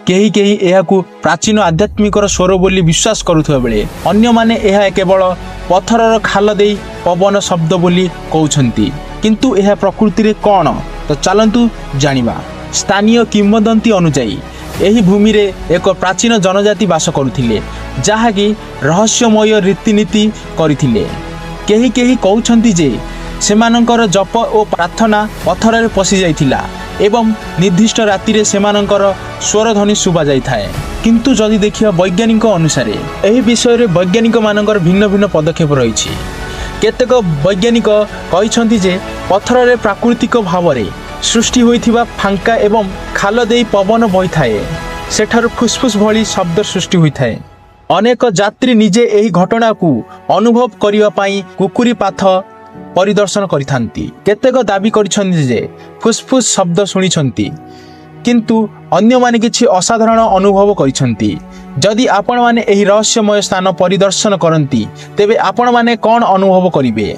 केही केही एहाकु प्राचीन आध्यात्मिकर स्वर बोली विश्वास करुथुवा बेले अन्य माने एहा केवल पत्थरर खाल देई पवन शब्द बोली कहउछन्ती। किंतु एहा प्रकृति रे कौन तो चलंतु जानिबा। स्थानीय किंवदंती अनुसायी एही भूमि रे एक प्राचीन जनजाति बास करुथिले जहाँकि रहस्यमय रीतिनीति करिथिले। केही केही कहउछन्ती जे सेमानंकर जप और प्रार्थना पत्थर रे पशि जाइथिला एवं निर्दिष्ट राति रे सेमानंकर स्वर ध्वनि शुभा जाइथाए। किंतु जदि देखिया वैज्ञानिक अनुसार एही विषय रे वैज्ञानिक मानकर भिन्न भिन्न पदक्षेप रहिछि। केतेक वैज्ञानिक कहिसंती जे पत्थर रे प्राकृतिक भाव रे सृष्टि होइथिबा फांका एवं खाल देई पवन बहिथाए सेठार फुसफुस भली शब्द सृष्टि होइथाए। अनेक यात्री निजे एही घटना को अनुभव करिवा पई कुकुरी पाथ परिदर्शन करिथांती। केतेक दाबी करिसंती जे फुसफुस शब्द सुनिछंती किंतु अन्य माने किछि असाधारण अनुभव करिसंती। जदि आपण माने एही रहस्यमय स्थान परिदर्शन करंती तेबे आपण माने कोन अनुभव करिवे